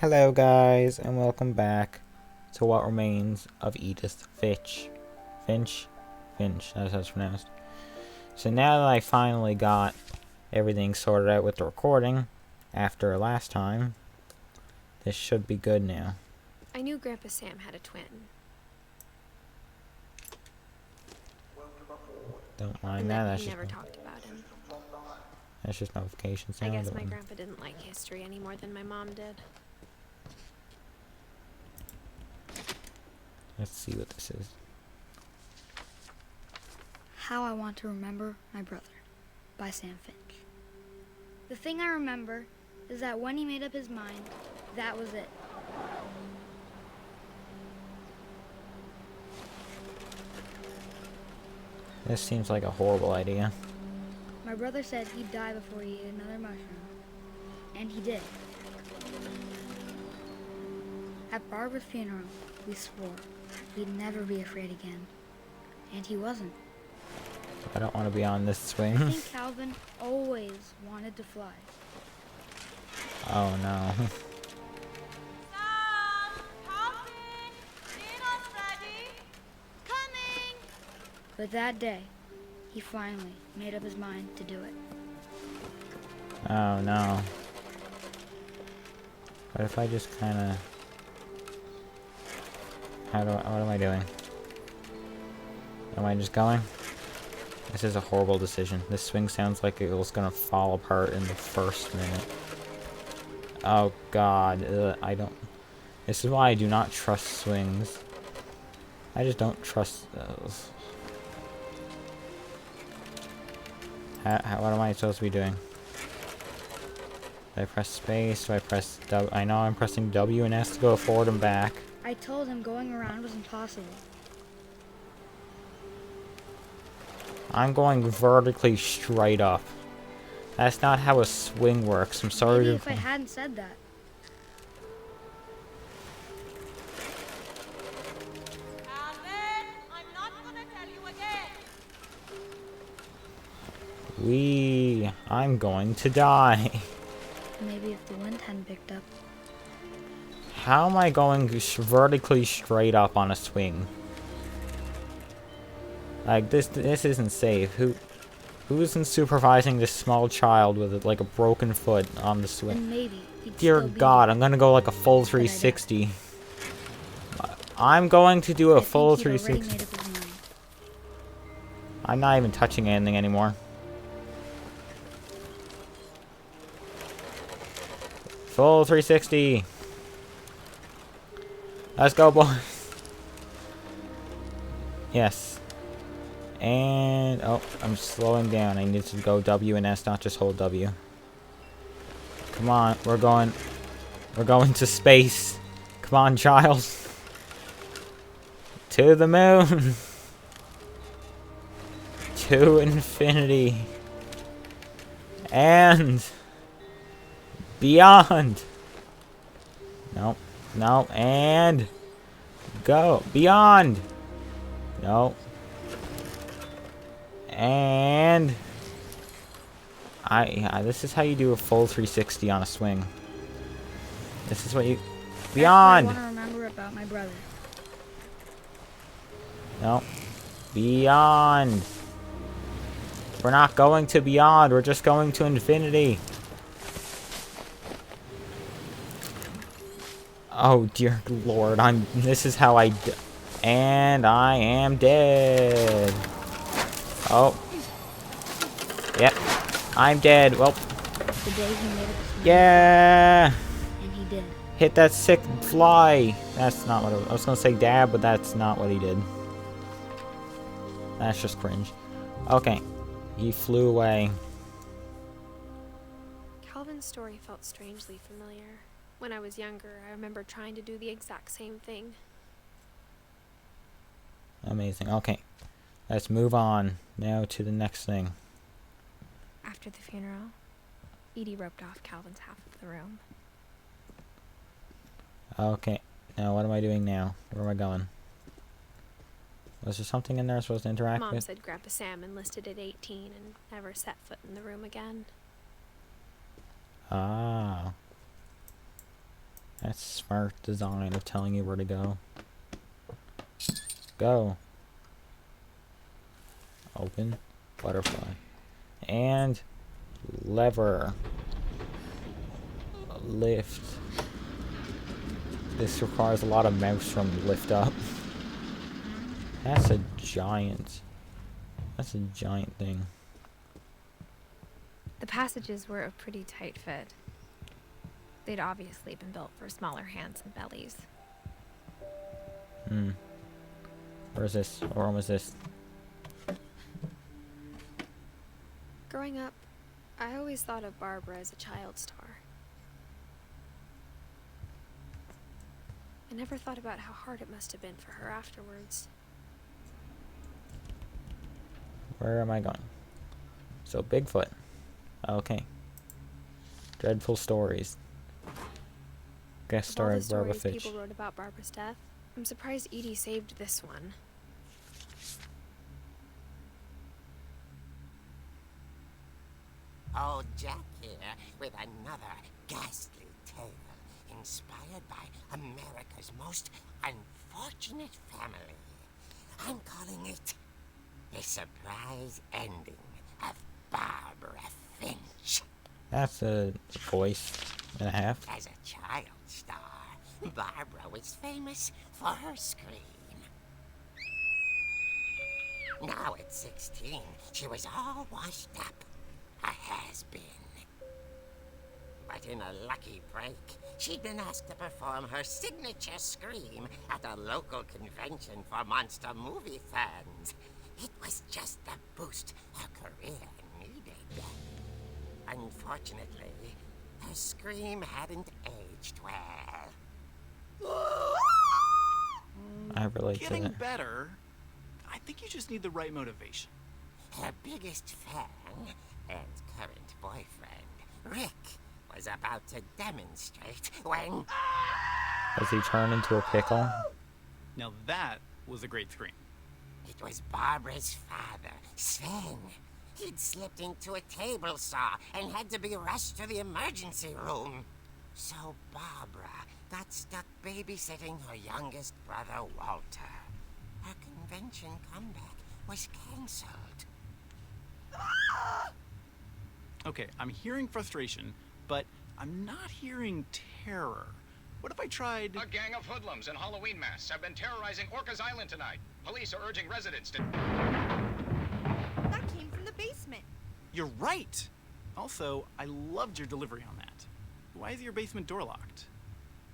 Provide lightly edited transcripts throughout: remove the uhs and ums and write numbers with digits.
Hello guys, and welcome back to what remains of Edith Finch. Finch, that's how it's pronounced. So now that I finally got everything sorted out with the recording, after last time, this should be good now. I knew Grandpa Sam had a twin. Don't mind And that, that he never talked about him. that's just notification I sound. guess my grandpa didn't like history any more than my mom did. Let's see what this is. How I Want to Remember My Brother by Sam Finch. The thing I remember is that when he made up his mind, that was it. This seems like a horrible idea. My brother said he'd die before he ate another mushroom. And he did. At Barbara's funeral, we swore he'd never be afraid again. And he wasn't. I don't want to be on this swing. I think Calvin always wanted to fly. Oh no. Sam! Calvin! Dinner's ready! Coming! But that day, he finally made up his mind to do it. Oh no. What if I just kinda... what am I doing? Am I just going? This is a horrible decision. This swing sounds like it was gonna fall apart in the first minute. Oh god, I don't... This is why I do not trust swings. I just don't trust those. What am I supposed to be doing? Do I press space? Do I press W? I know I'm pressing W and S to go forward and back. I told him going around was impossible. I'm going vertically straight up. That's not how a swing works. I'm sorry Maybe to... if I hadn't said that. Calvin! I'm not gonna tell you again! I'm going to die. Maybe if the wind hadn't picked up. How am I going vertically straight up on a swing? Like, this isn't safe. Who isn't supervising this small child with, like, a broken foot on the swing? And maybe he'd Dear still be God, there. I'm gonna go like a full 360. I'm going to do a I full think he'd already 360. made up his mind. I'm not even touching anything anymore. Full 360. Let's go, boys. Yes. And, oh, I'm slowing down. I need to go W and S, not just hold W. Come on, we're going to space. Come on, child. To the moon. To infinity. And beyond. Nope. No. And go. Beyond. No. And this is how you do a full 360 on a swing. This is what you... Beyond! That's what I want to remember about my brother. No. Beyond. We're not going to beyond. We're just going to infinity. Oh, dear Lord. This is how and I am dead. Oh. Yep. I'm dead. Well. The day he made up his mind. Yeah. And he did. Hit that sick fly. That's not what I was gonna say dab, but that's not what he did. That's just cringe. Okay. He flew away. Calvin's story felt strangely familiar. When I was younger, I remember trying to do the exact same thing. Amazing. Okay. Let's move on now to the next thing. After the funeral, Edie roped off Calvin's half of the room. Okay. Now what am I doing now? Where am I going? Was there something in there I'm supposed to interact Mom with? said Grandpa Sam enlisted at 18 and never set foot in the room again. Ah. That's smart design of telling you where to go. Go. Open. Butterfly. And lever. Lift. This requires a lot of mouse from lift up. That's a giant. That's a giant thing. The passages were a pretty tight fit. They'd obviously been built for smaller hands and bellies. Where's this? What room is this? Growing up, I always thought of Barbara as a child star. I never thought about how hard it must have been for her afterwards. Where am I going? So, Bigfoot. Okay. Dreadful stories. Guest Of all star the Barbara stories Finch. people wrote about Barbara's death, I'm surprised Edie saved this one. Old Jack here with another ghastly tale inspired by America's most unfortunate family. I'm calling it The Surprise Ending of Barbara Finch. That's a voice and a half. As a child star, Barbara was famous for her scream. Now at 16, she was all washed up. A has-been. But in a lucky break, she'd been asked to perform her signature scream at a local convention for monster movie fans. It was just the boost her career needed. Unfortunately, her scream hadn't aged well. I relate to Getting that. better. I think you just need the right motivation. Her biggest fan and current boyfriend, Rick, was about to demonstrate when... Does he turn into a pickle? Now that was a great scream. It was Barbara's father, Sven. He'd slipped into a table saw and had to be rushed to the emergency room. So Barbara got stuck babysitting her youngest brother, Walter. Her convention comeback was cancelled. Okay, I'm hearing frustration, but I'm not hearing terror. What if I tried... A gang of hoodlums in Halloween masks have been terrorizing Orcas Island tonight. Police are urging residents to... That came from the basement. You're right! Also, I loved your delivery on that. Why is your basement door locked?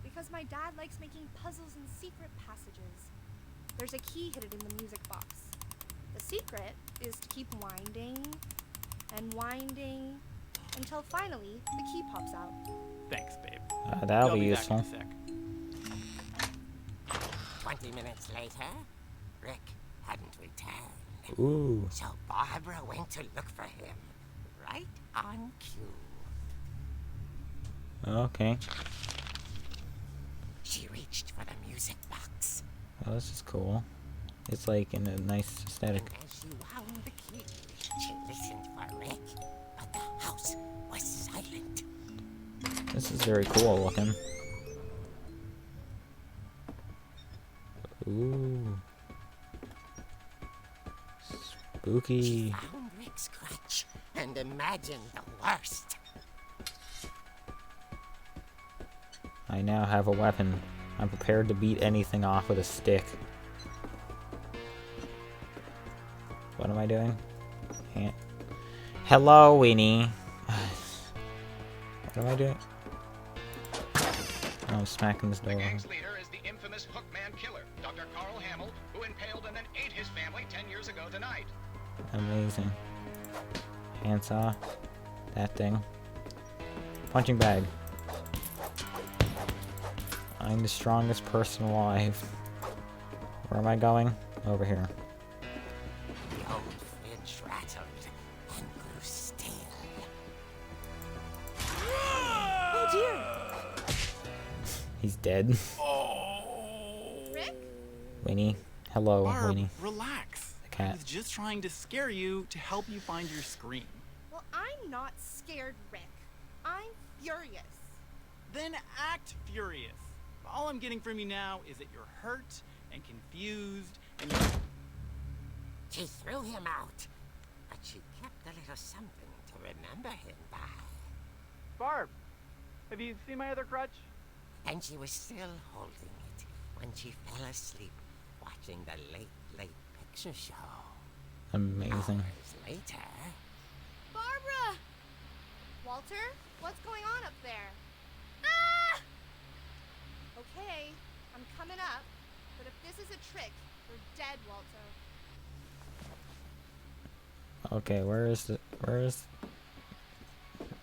Because my dad likes making puzzles and secret passages. There's a key hidden in the music box. The secret is to keep winding and winding until finally the key pops out. Thanks, babe. That'll I'll be back in useful. a sec. 20 minutes later, Rick hadn't returned. Ooh. So Barbara went to look for him, right on cue. Okay. She reached for the music box, Well, this is cool. It's like in a nice aesthetic. and as she wound the key, she listened for Rick, but the house was silent. This is very cool looking. Ooh. Spooky. She found Rick's crutch and imagined the worst. I now have a weapon. I'm prepared to beat anything off with a stick. What am I doing? Can't. Hello, Winnie. What am I doing? Oh, I'm smacking this The door. gang's leader is the infamous Hookman killer, Dr. Carl Hamill, who impaled and then ate his family 10 years ago tonight. Amazing. Handsaw. That thing. Punching bag. I'm the strongest person alive. Where am I going? Over here. The old fridge rattled and grew still. Oh dear! He's dead. Rick? Winnie. Hello, Barb, Winnie. relax. The cat. I was just trying to scare you to help you find your scream. Well, I'm not scared, Rick. I'm furious. then act furious. All I'm getting from you now is that you're hurt and confused and you're... She threw him out, but she kept a little something to remember him by. Barb, have you seen my other crutch? And she was still holding it when she fell asleep watching the Late Picture Show. Amazing. Hours later... Barbara! Walter, what's going on up there? Ah! Okay, I'm coming up, but if this is a trick, you're dead, Walter. Okay, is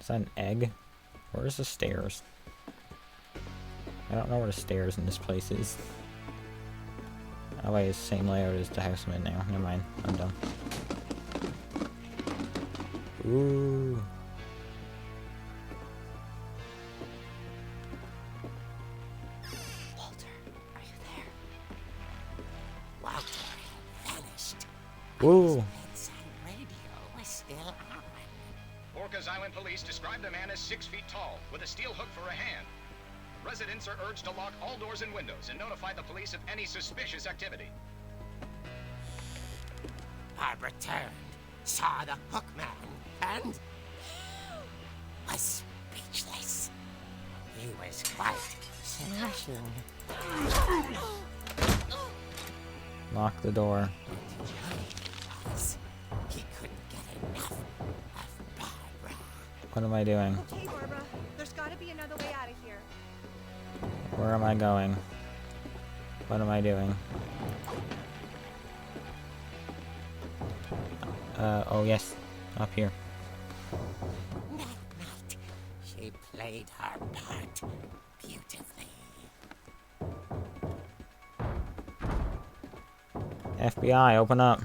that an egg? Where's the stairs? I don't know where the stairs in this place is. Oh wait, it's the same layout as the house I'm in now. Never mind, I'm done. Ooh. Walter, are you there? Walter had vanished. Ooh. His bedside radio was still on. Orcas Island police describe the man as 6 feet tall, with a steel hook for a hand. Residents are urged to lock all doors and windows and notify the police of any suspicious activity. Barbara turned, saw the hook man, and was speechless. He was quite smashing. Lock the door. He couldn't get enough of Barbara. What am I doing? Okay, Barbara, there's gotta be another way out of here. Where am I going? What am I doing? Oh yes, up here. That night, she played her part beautifully. FBI, open up.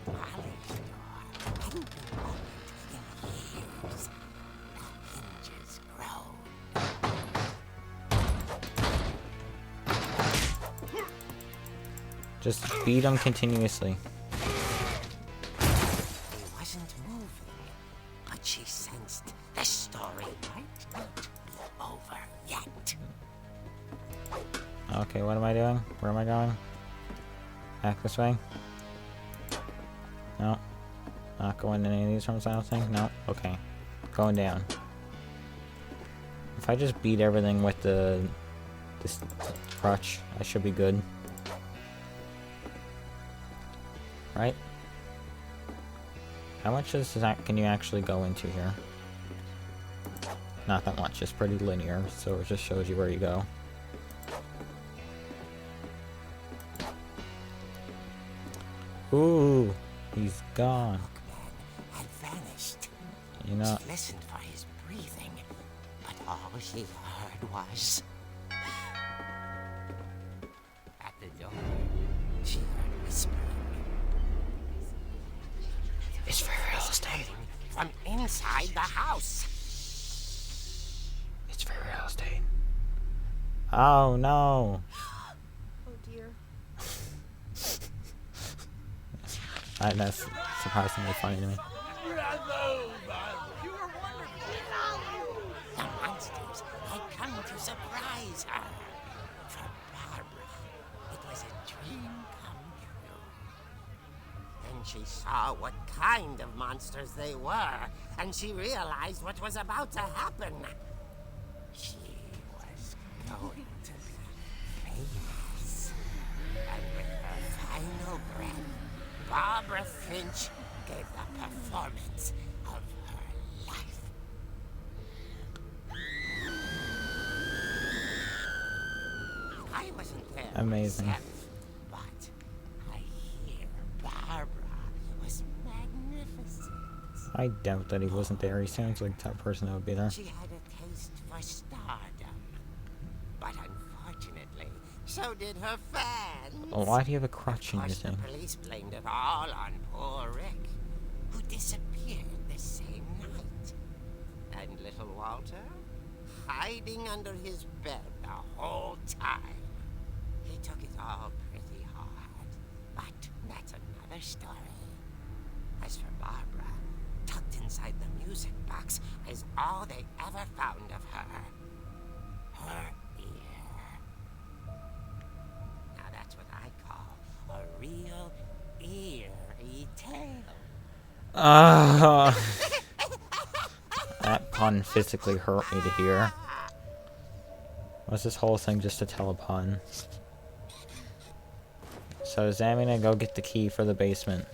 Molly's door hadn't been opened in years. The hinges groaned. Just beat them continuously. He wasn't moving, but she sensed the story might not be over yet. Okay, what am I doing? Where am I going? Back this way? No. Not going in any of these rooms, I don't think. No. Okay. Going down. If I just beat everything with this crutch, I should be good. Right? How much is that can you actually go into here? Not that much, it's pretty linear, so it just shows you where you go. Ooh, he's gone. Hookman had vanished. You know, She listened for his breathing, but all she heard was... At the door, she heard whispering. it's for real estate. From inside the house. It's for real estate. Oh no. Oh dear. That's surprisingly funny to me. The monsters had come to surprise her. For Barbara, it was a dream come true. Then she saw what kind of monsters they were, and she realized what was about to happen. She was going to be famous. And with her final breath, Barbara Finch gave the performance of her life. I wasn't there Amazing. myself, but I hear Barbara was magnificent. I doubt that he wasn't there. He sounds like the type of person that would be there. She had a taste for stardom, but unfortunately, so did her fans. Oh, why do you have a crutch in Of your course, the thing? police blamed it all on poor Rick, who disappeared the same night. And little Walter, hiding under his bed the whole time. He took it all pretty hard, but that's another story. As for Barbara, tucked locked inside the music box is all they ever found of her. Her ear. Now that's what I call a real eerie tale. That pun physically hurt me to hear. Was this whole thing just to tell a pun? So is Amy gonna go get the key for the basement?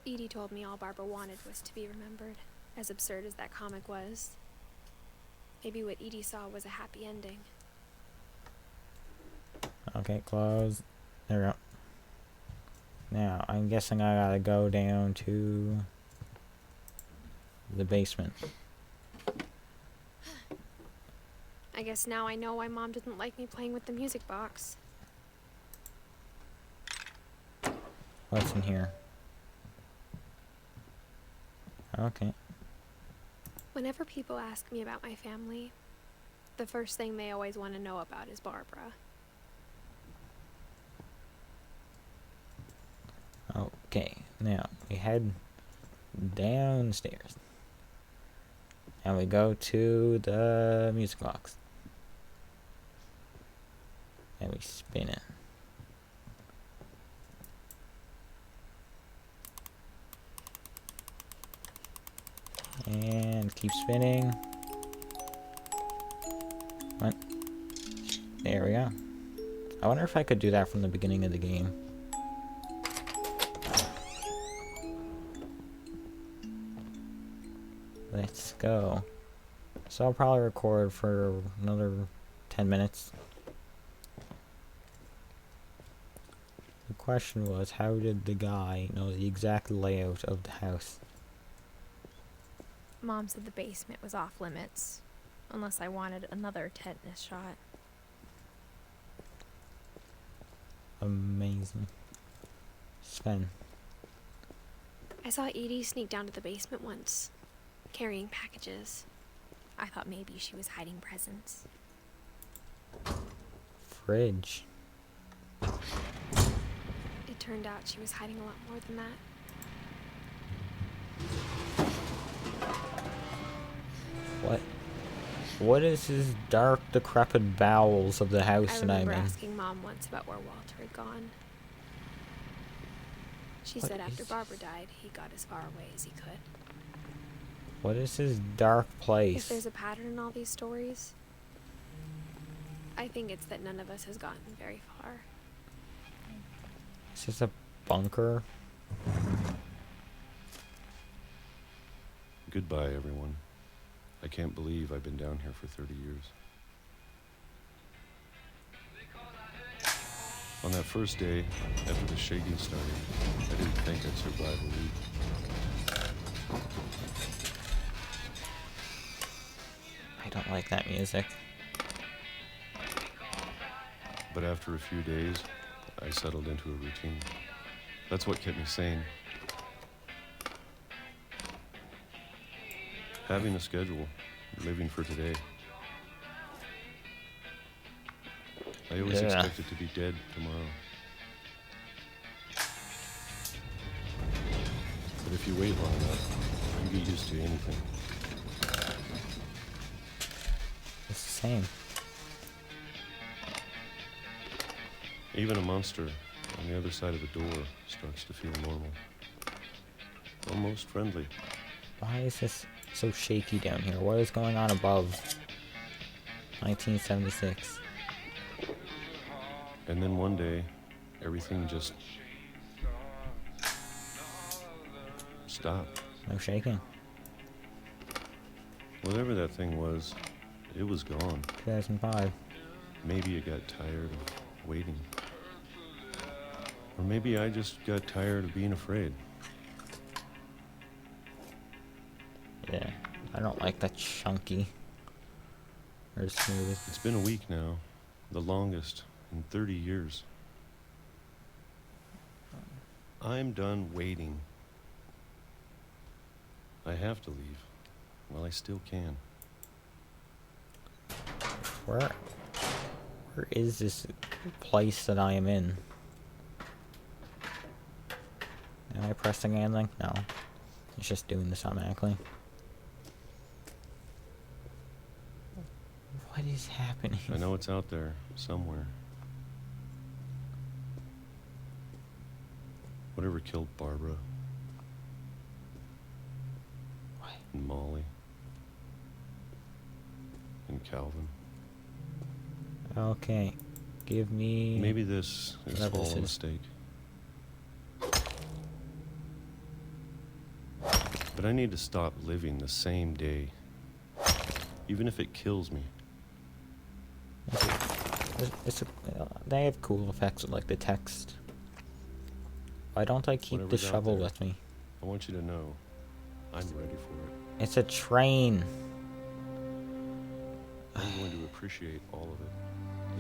Edie told me all Barbara wanted was to be remembered, as absurd as that comic was. Maybe what Edie saw was a happy ending. Okay, close. There we go. Now, I'm guessing I gotta go down to the basement. I guess now I know why Mom didn't like me playing with the music box. What's in here? Okay. Whenever people ask me about my family, the first thing they always want to know about is Barbara. Okay, now we head downstairs. And we go to the music box. And we spin it. And keep spinning. What? There we go. I wonder if I could do that from the beginning of the game. Let's go. So I'll probably record for another 10 minutes. The question was, how did the guy know the exact layout of the house? Mom said the basement was off limits, unless I wanted another tetanus shot. Amazing. Sven. I saw Edie sneak down to the basement once, carrying packages. I thought maybe she was hiding presents. Fridge. It turned out she was hiding a lot more than that. What? What is this dark, decrepit bowels of the house I that I'm remember in? asking Mom once about where Walter had gone. She What said after is- Barbara died, he got as far away as he could. What is this dark place? If there's a pattern in all these stories, I think it's that none of us has gotten very far. Is this a bunker? Goodbye, everyone. I can't believe I've been down here for 30 years. On that first day, after the shaking started, I didn't think I'd survive a week. I don't like that music. But after a few days, I settled into a routine. That's what kept me sane. Having a schedule, living for today. I always Yeah. expected to be dead tomorrow. But if you wait long enough, you get used to anything. It's the same. Even a monster on the other side of the door starts to feel normal. Almost friendly. Why is this so shaky down here? What is going on above? 1976. And then one day, everything just stopped. No shaking. Whatever that thing was, it was gone. 2005. Maybe it got tired of waiting. Or maybe I just got tired of being afraid. Yeah. I don't like that chunky. Or smooth. It's been a week now, the longest in 30 years. I'm done waiting. I have to leave. Well, I still can. Where is this place that I am in? Am I pressing anything? No. It's just doing this automatically. What is happening? I know it's out there somewhere. Whatever killed Barbara. What? And Molly. And Calvin. Okay. Give me... Maybe this is whatever all this a is. mistake. But I need to stop living the same day. Even if it kills me. They have cool effects with, like, the text. Why don't I keep the Whatever's out shovel there, with me? I want you to know I'm ready for it. It's a train. I'm going to appreciate all of it,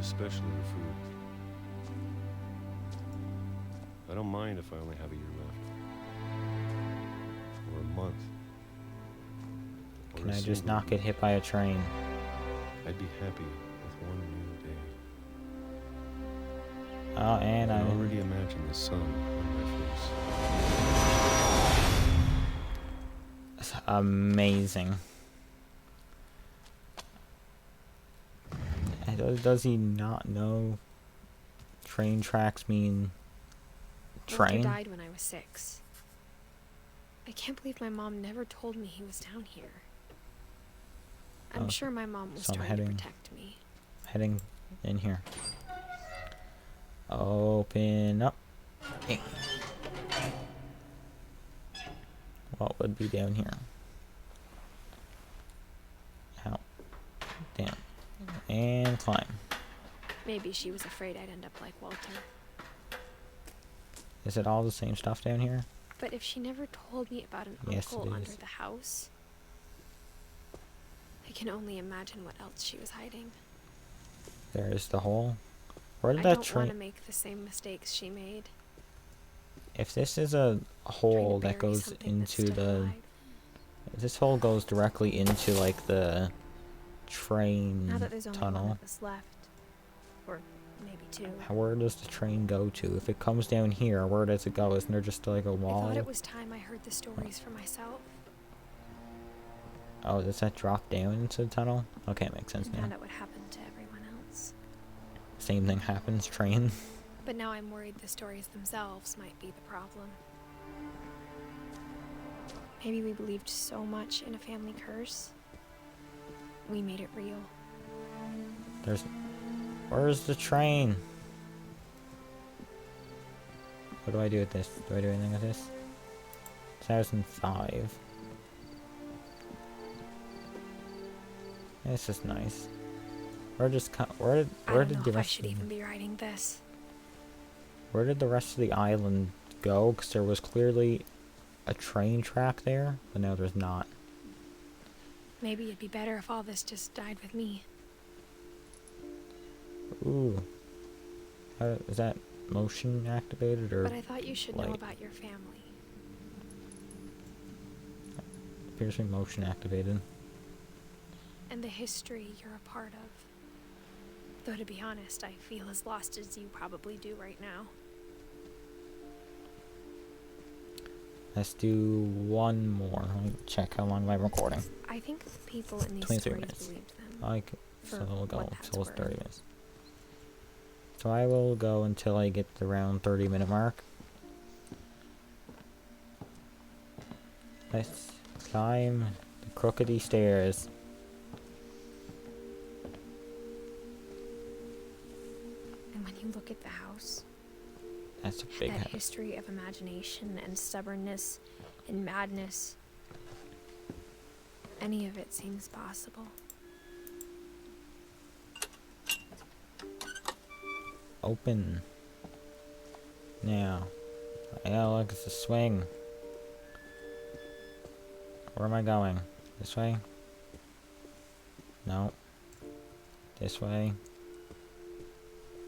especially the food. I don't mind if I only have a year left. Or a month. Or Can a I just single not get week. hit by a train? I'd be happy with one new day. Oh, and I I... can already imagine the sun on my face. It's amazing. And does he not know train tracks mean train? Walter died when I was 6. I can't believe my mom never told me he was down here. I'm Oh, sure my mom was so I'm trying heading- to protect me. Heading in here. Open up. Hey. What would be down here? Ow. Damn. And climb. Maybe she was afraid I'd end up like Walter. Is it all the same stuff down here? But if she never told me about an Yes, uncle it under is. the house, I can only imagine what else she was hiding. There's the hole. Where did I that don't want to train... make the same mistakes she made. If this is a hole Trying to that bury goes something that's into still the... alive. If this hole goes directly into, like, the train Now that there's only one tunnel. of us left, or maybe 2. Where does the train go to? If it comes down here, where does it go? Isn't there just like a I wall? thought it was time I heard the stories for myself Oh, does that drop down into the tunnel? Okay, it makes sense and now. found out what happened to everyone else. Same thing happens, train. But now I'm worried the stories themselves might be the problem. Maybe we believed so much in a family curse, we made it real. Where's the train? What do I do with this? Do I do anything with this? 2005. This is nice. Where did I where don't did know the if I rest should of even be writing this. where did the rest of the island go? Because there was clearly a train track there, but now there's not. Maybe it'd be better if all this just died with me. Ooh. Is that motion activated or But I thought you should know light? about your family. Appears to be motion activated. And the history you're a part of. Though to be honest, I feel as lost as you probably do right now. Let's do one more. Let me check how long am I recording. I think people in these 23 stories minutes. believed them. Like, For so we'll go what that's till it's 30 worth. minutes. So I will go until I get the around 30-minute mark. Let's climb the crookedy stairs. And when you look at the house, That's a big that house. history of imagination and stubbornness and madness, any of it seems possible. Open. Now. Yeah, look, it's a swing. Where am I going? This way? No. This way.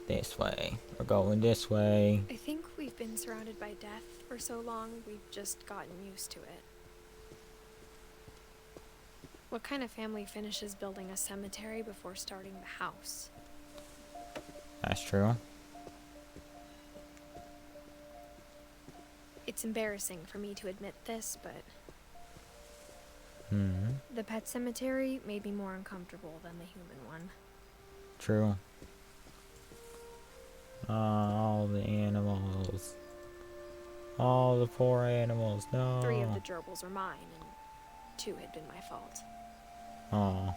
This way. We're going this way. I think we've been surrounded by death for so long, we've just gotten used to it. What kind of family finishes building a cemetery before starting the house? That's true. It's embarrassing for me to admit this, but The pet cemetery made me more uncomfortable than the human one. True. All the animals. All the poor animals. No. 3 of the gerbils were mine, and 2 had been my fault. Oh.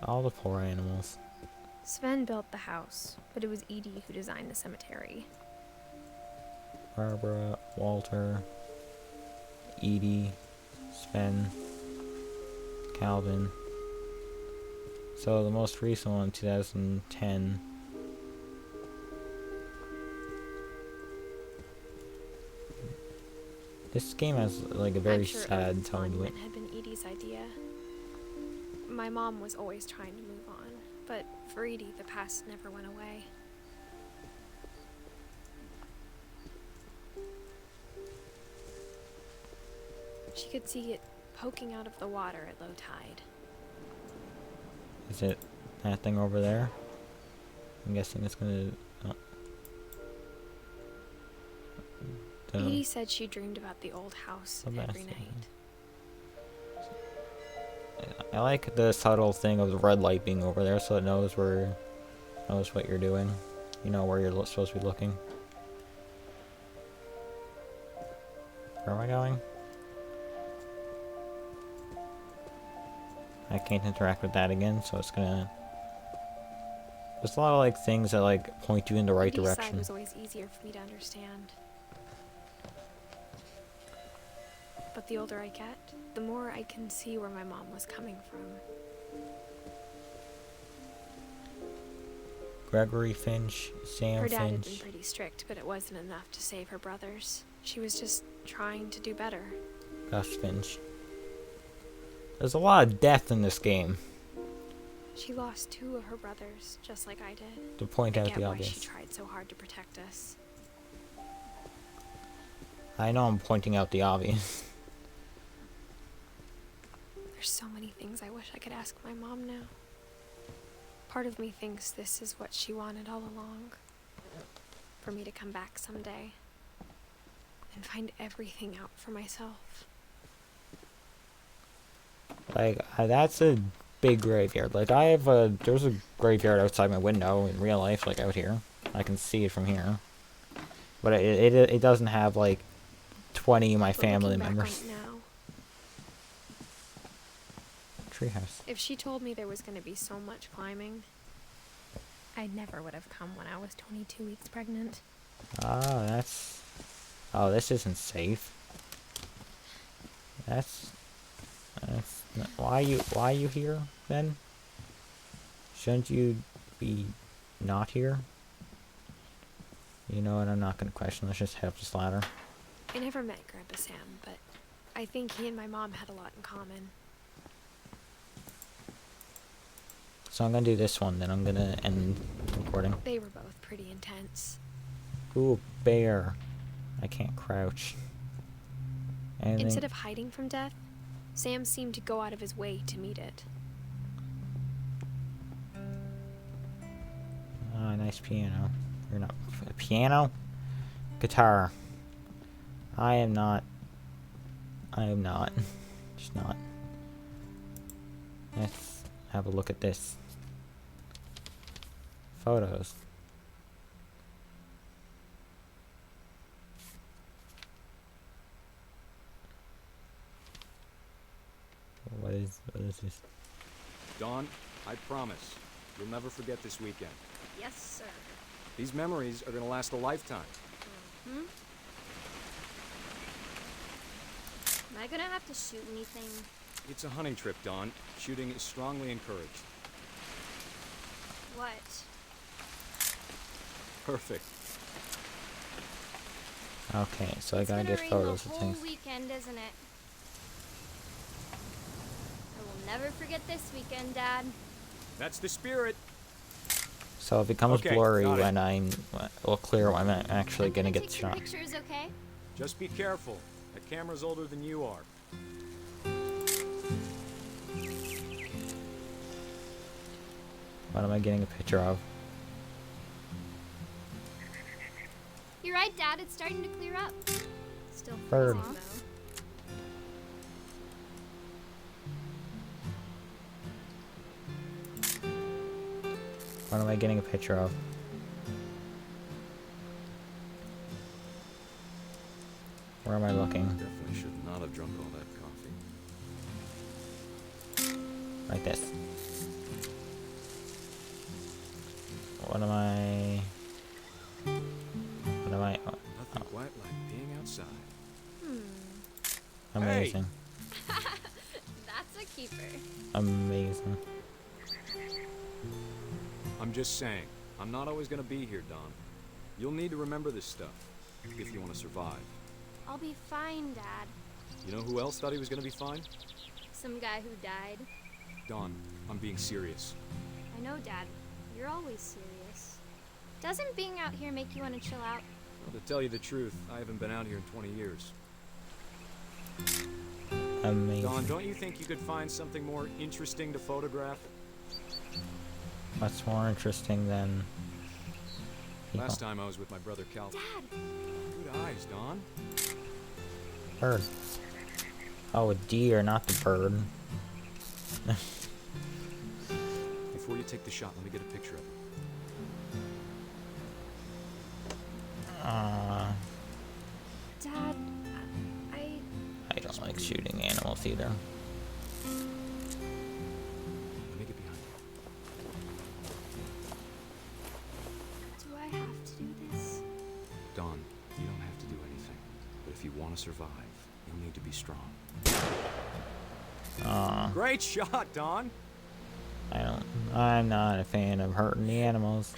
All the poor animals. Sven built the house, but it was Edie who designed the cemetery. Barbara, Walter, Edie, Sven, Calvin. So the most recent one, 2010. This game has like a very I'm sure sad Earth's tone to it. monument had been Edie's idea. My mom was always trying to move on, but for Edie, the past never went away. She could see it poking out of the water at low tide. Is it that thing over there? I'm guessing it's gonna. Oh. Edie said she dreamed about the old house The every best night. I like the subtle thing of the red light being over there, so it knows what you're doing. You know where you're supposed to be looking. Where am I going? I can't interact with that again, so it's gonna. There's a lot of like things that like point you in the right Edie's side direction. was always easier for me to understand. But the older I get, the more I can see where my mom was coming from. Gregory Finch, Sam Her dad had been Finch. pretty strict, but it wasn't enough to save her brothers. She was just trying to do better. Gus Finch. There's a lot of death in this game, She lost 2 of her brothers, just like I did. to point I out get the why obvious. she tried so hard to protect us. I know I'm pointing out the obvious. There's so many things I wish I could ask my mom now. Part of me thinks this is what she wanted all along. For me to come back someday and find everything out for myself. Like, that's a big graveyard. Like, there's a graveyard outside my window in real life, like out here. I can see it from here. But it doesn't have, like, 20 of my But family looking back members. on it now, Treehouse. if she told me there was going to be so much climbing, I never would have come when I was 22 weeks pregnant. Oh, this isn't safe. That's not, why are you here, then? Shouldn't you be not here? You know what, I'm not gonna question, let's just head up this ladder. I never met Grandpa Sam, but I think he and my mom had a lot in common. So I'm gonna do this one, then I'm gonna end recording. They were both pretty intense. Ooh, bear. I can't crouch. Anything? Instead of hiding from death, Sam seemed to go out of his way to meet it. Ah, nice piano. You're not a piano? Guitar. I am not. Just not. Let's have a look at this. Photos. What is this? Dawn, I promise, you'll never forget this weekend. Yes, sir. These memories are gonna last a lifetime. Am I gonna have to shoot anything? It's a hunting trip, Dawn. Shooting is strongly encouraged. What? Perfect. Okay, so I It's gotta gonna get rain photos the of whole things. weekend, isn't it? I will never forget this weekend, Dad. That's the spirit. So it becomes Okay, blurry got it. when well, clear when I'm actually I'm gonna get take shot. some pictures, okay? Just be careful. That camera's older than you are. What am I getting a picture of? You're right, Dad. It's starting to clear up. Still Bird. freezing, though. What am I getting a picture of? Where am I looking? Definitely should not have drunk all that coffee. Like this. What am I... What am I... Oh, Nothing quite like being outside. amazing. That's a keeper. Amazing. I'm just saying, I'm not always gonna be here, Don. You'll need to remember this stuff if you want to survive. I'll be fine, Dad. You know who else thought he was gonna be fine? Some guy who died. Don, I'm being serious. I know, Dad. You're always serious. Doesn't being out here make you want to chill out? Well, to tell you the truth, I haven't been out here in 20 years. Amazing. Don, don't you think you could find something more interesting to photograph? What's more interesting than... people? Last time I was with my brother Cal. Dad! Good eyes, Don. Bird. Oh, a deer, not the bird. Before you take the shot, let me get a picture of it. Dad, I don't like shooting animals either. Let me get behind you. do I have to do this? Don, you don't have to do anything. But if you want to survive, you'll need to be strong. Great shot, Don! I'm not a fan of hurting the animals.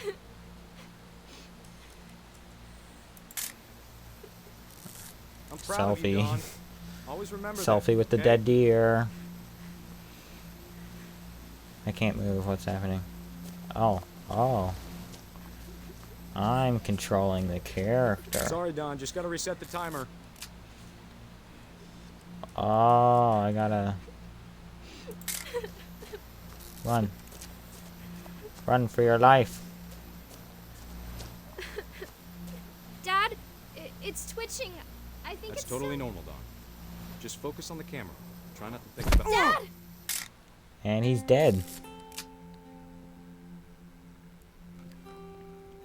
I'm proud of you, Selfie. Don. Always remember Selfie that, with the okay? dead deer. I can't move. What's happening? Oh. I'm controlling the character. Sorry, Don. Just gotta reset the timer. Oh, I gotta... Run. Run for your life. Dad, it's twitching. I think That's it's totally so- normal, Don. Just focus on the camera. Try not to think about... Dad! And he's dead.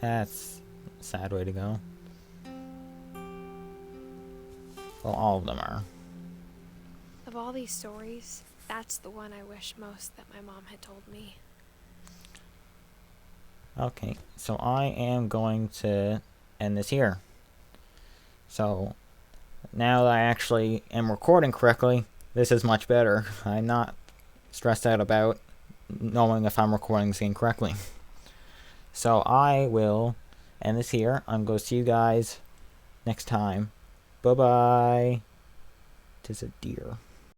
That's a sad way to go. Well, all of them are. Of all these stories, that's the one I wish most that my mom had told me. Okay, so I am going to end this here. So, now that I actually am recording correctly, this is much better. I'm not stressed out about knowing if I'm recording this incorrectly. So I will end this here. I'm going to see you guys next time. Bye-bye. 'Tis a deer.